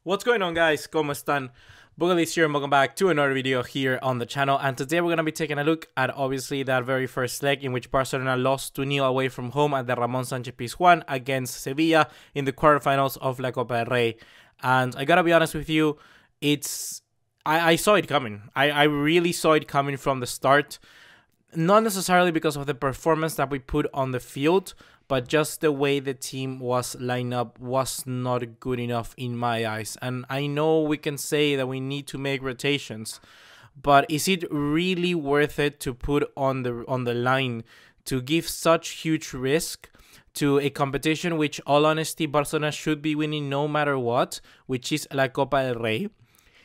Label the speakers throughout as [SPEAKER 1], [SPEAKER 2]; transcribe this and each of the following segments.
[SPEAKER 1] What's going on, guys? ¿Cómo están? BugaLuis here and welcome back to another video here on the channel. And today we're going to be taking a look at obviously that very first leg in which Barcelona lost 2-0 away from home at the Ramon Sánchez Pizjuán against Sevilla in the quarterfinals of la Copa del Rey. And I gotta be honest with you, I saw it coming. I really saw it coming from the start. Not necessarily because of the performance that we put on the field, but just the way the team was lined up was not good enough in my eyes. And I know we can say that we need to make rotations, but is it really worth it to put on the line to give such huge risk to a competition which, all honesty, Barcelona should be winning no matter what, which is la Copa del Rey?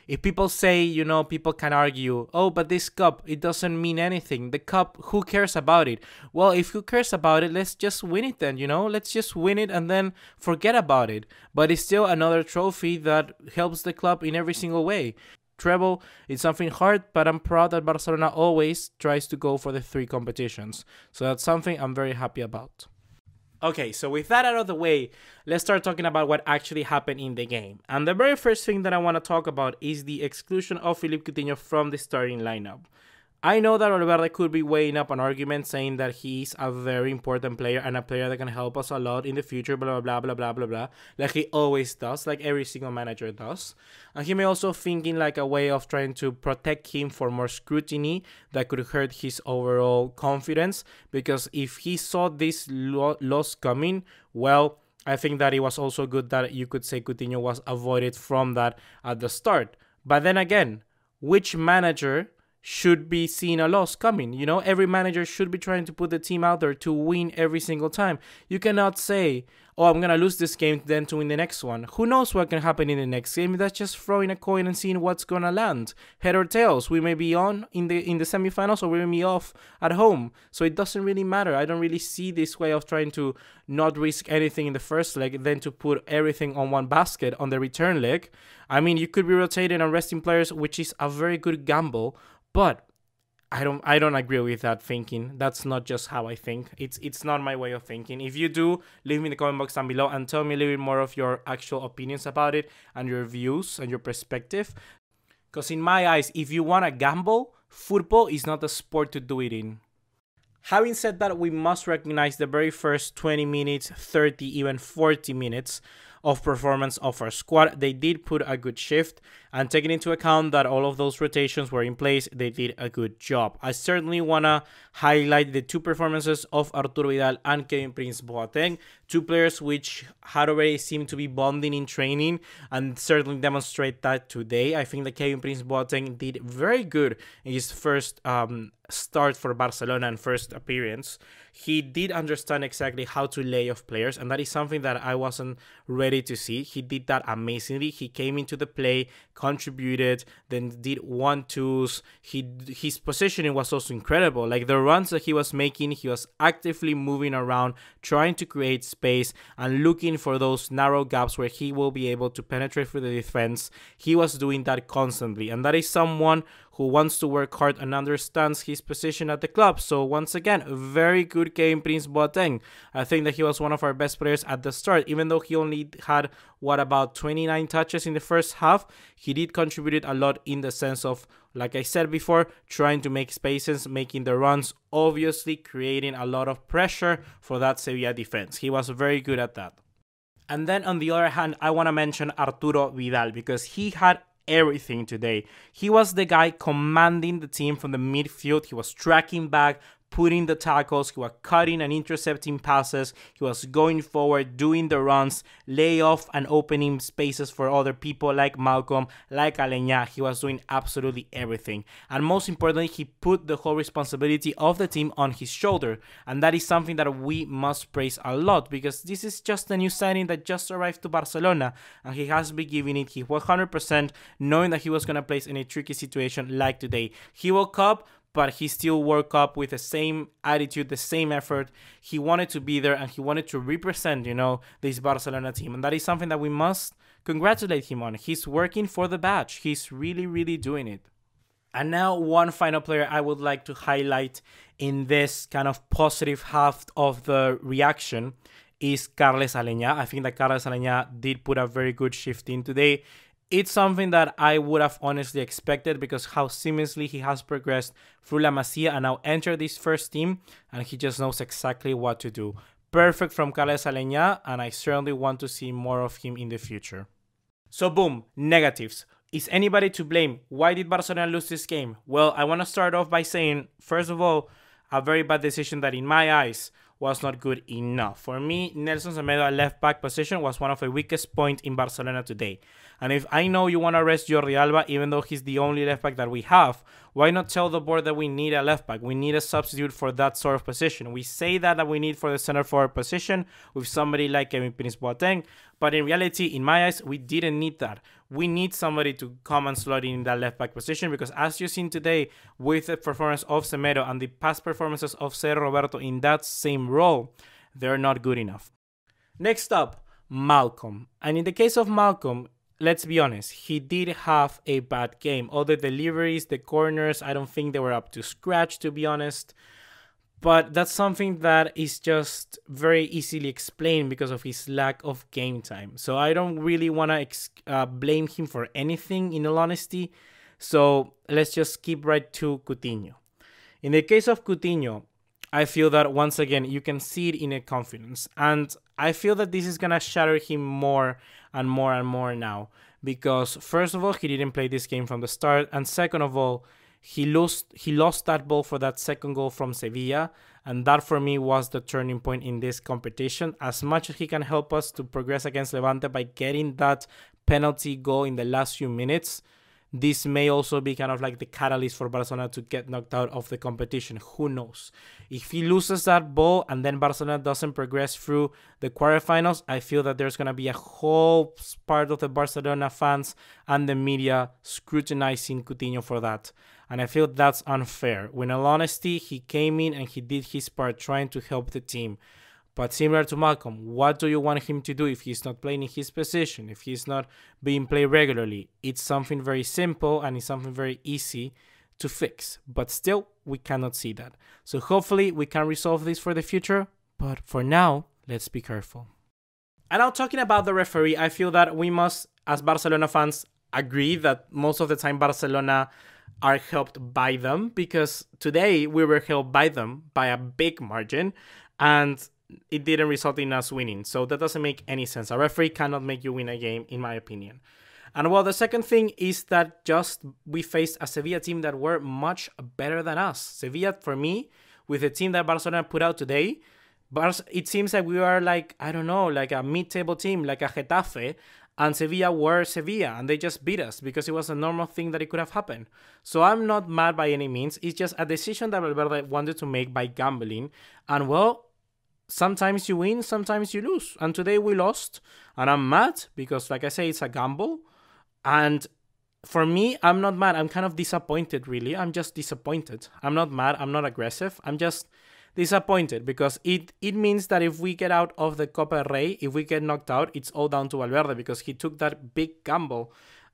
[SPEAKER 1] If people say, you know, people can argue, oh, but this cup, it doesn't mean anything. The cup, who cares about it? Well, if who cares about it, let's just win it then, you know? Let's just win it and then forget about it. But it's still another trophy that helps the club in every single way. Treble, it's something hard, but I'm proud that Barcelona always tries to go for the 3 competitions. So that's something I'm very happy about. Okay, so with that out of the way, let's start talking about what actually happened in the game. And the very first thing that I want to talk about is the exclusion of Philippe Coutinho from the starting lineup. I know that Valverde could be weighing up an argument saying that he's a very important player and a player that can help us a lot in the future, blah, blah, blah, blah, blah, blah, like he always does, like every single manager does. And he may also think in like a way of trying to protect him for more scrutiny that could hurt his overall confidence, because if he saw this loss coming, well, I think that it was also good that you could say Coutinho was avoided from that at the start. But then again, which manager should be seeing a loss coming? You know, every manager should be trying to put the team out there to win every single time. You cannot say, oh, I'm going to lose this game then to win the next one. Who knows what can happen in the next game? That's just throwing a coin and seeing what's going to land. Head or tails. We may be on in the semifinals or we may be off at home. So it doesn't really matter. I don't really see this way of trying to not risk anything in the first leg, then to put everything on one basket on the return leg. I mean, you could be rotating and resting players, which is a very good gamble. But I don't agree with that thinking. That's not just how I think. It's not my way of thinking. If you do, leave me in the comment box down below and tell me a little bit more of your actual opinions about it and your views and your perspective. Because in my eyes, if you want to gamble, football is not the sport to do it in. Having said that, we must recognize the very first 20 minutes, 30, even 40 minutes of performance of our squad. They did put a good shift, and taking into account that all of those rotations were in place, they did a good job. I certainly want to highlight the 2 performances of Arturo Vidal and Kevin Prince Boateng, 2 players which had already seemed to be bonding in training and certainly demonstrate that today. I think that Kevin Prince Boateng did very good in his first start for Barcelona and first appearance. He did understand exactly how to lay off players, and that is something that I wasn't ready to see. He did that amazingly. He came into the play, contributed, then did 1-2s. His positioning was also incredible. Like the runs that he was making, he was actively moving around, trying to create space and looking for those narrow gaps where he will be able to penetrate through the defense. He was doing that constantly, and that is someone who wants to work hard and understands his position at the club. So once again, very good game, Prince Boateng. I think that he was one of our best players at the start, even though he only had about 29 touches in the first half. He did contribute a lot in the sense of, like I said before, trying to make spaces, making the runs, obviously creating a lot of pressure for that Sevilla defense. He was very good at that. And then on the other hand, I want to mention Arturo Vidal, because he had everything today. He was the guy commanding the team from the midfield. He was tracking back, putting the tackles, he was cutting and intercepting passes, he was going forward, doing the runs, lay off and opening spaces for other people like Malcolm, like Aleñá. He was doing absolutely everything. And most importantly, he put the whole responsibility of the team on his shoulder. And that is something that we must praise a lot, because this is just a new signing that just arrived to Barcelona, and he has been giving it his 100%, knowing that he was going to place in a tricky situation like today. He woke up, but he still woke up with the same attitude, the same effort. He wanted to be there and he wanted to represent, you know, this Barcelona team. And that is something that we must congratulate him on. He's working for the badge. He's really, really doing it. And now one final player I would like to highlight in this kind of positive half of the reaction is Carles Aleñá. I think that Carles Aleñá did put a very good shift in today. It's something that I would have honestly expected because how seamlessly he has progressed through La Masia and now entered this first team, and he just knows exactly what to do. Perfect from Carles Aleñá, and I certainly want to see more of him in the future. So boom, negatives. Is anybody to blame? Why did Barcelona lose this game? Well, I want to start off by saying, first of all, a very bad decision that in my eyes was not good enough. For me, Nelson Semedo at left back position was one of the weakest points in Barcelona today. And if I know you want to rest Jordi Alba, even though he's the only left back that we have, why not tell the board that we need a left back? We need a substitute for that sort of position. We say that we need for the center forward position with somebody like Kevin Prince-Boateng, but in reality, in my eyes, we didn't need that. We need somebody to come and slot in that left back position because as you've seen today with the performance of Semedo and the past performances of Sergio Roberto in that same role, they're not good enough. Next up, Malcolm. And in the case of Malcolm, let's be honest, he did have a bad game. All the deliveries, the corners, I don't think they were up to scratch, to be honest. But that's something that is just very easily explained because of his lack of game time. So I don't really want to blame him for anything, in all honesty. So let's just skip right to Coutinho. In the case of Coutinho, I feel that once again, you can see it in a confidence. And I feel that this is going to shatter him more and more and more now. Because first of all, he didn't play this game from the start. And second of all, he lost that ball for that second goal from Sevilla. And that for me was the turning point in this competition. As much as he can help us to progress against Levante by getting that penalty goal in the last few minutes, this may also be kind of like the catalyst for Barcelona to get knocked out of the competition. Who knows? If he loses that ball and then Barcelona doesn't progress through the quarterfinals, I feel that there's going to be a whole part of the Barcelona fans and the media scrutinizing Coutinho for that. And I feel that's unfair. When in all honesty, he came in and he did his part trying to help the team. But similar to Malcolm, what do you want him to do if he's not playing in his position, if he's not being played regularly? It's something very simple and it's something very easy to fix. But still, we cannot see that. So hopefully we can resolve this for the future. But for now, let's be careful. And now talking about the referee, I feel that we must, as Barcelona fans, agree that most of the time Barcelona are helped by them, because today we were helped by them by a big margin and it didn't result in us winning. So that doesn't make any sense. A referee cannot make you win a game, in my opinion. And well, the second thing is that just we faced a Sevilla team that were much better than us. Sevilla, for me, with the team that Barcelona put out today, it seems like we are like, I don't know, like a mid-table team, like a Getafe, and Sevilla were Sevilla, and they just beat us because it was a normal thing that it could have happened. So I'm not mad by any means. It's just a decision that Valverde wanted to make by gambling. And well, sometimes you win, sometimes you lose. And today we lost, and I'm mad because, like I say, it's a gamble. And for me, I'm not mad. I'm kind of disappointed, really. I'm just disappointed. I'm not mad. I'm not aggressive. I'm just disappointed because it means that if we get out of the Copa del Rey, if we get knocked out, it's all down to Valverde because he took that big gamble.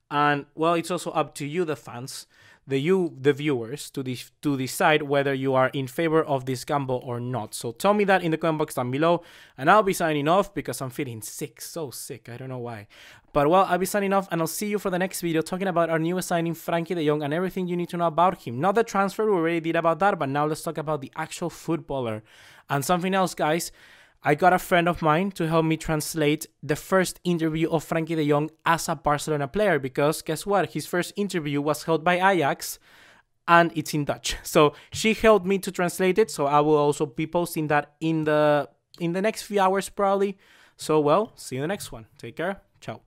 [SPEAKER 1] And well, it's also up to you, the fans, the viewers, to decide whether you are in favor of this gamble or not. So tell me that in the comment box down below, and I'll be signing off because I'm feeling sick, so sick. I don't know why. But well, I'll be signing off, and I'll see you for the next video talking about our newest signing, Frenkie de Jong, and everything you need to know about him. Not the transfer, we already did about that, but now let's talk about the actual footballer. And something else, guys. I got a friend of mine to help me translate the first interview of Frenkie de Jong as a Barcelona player, because guess what? His first interview was held by Ajax and it's in Dutch. So she helped me to translate it. So I will also be posting that in the next few hours probably. So well, see you in the next one. Take care. Ciao.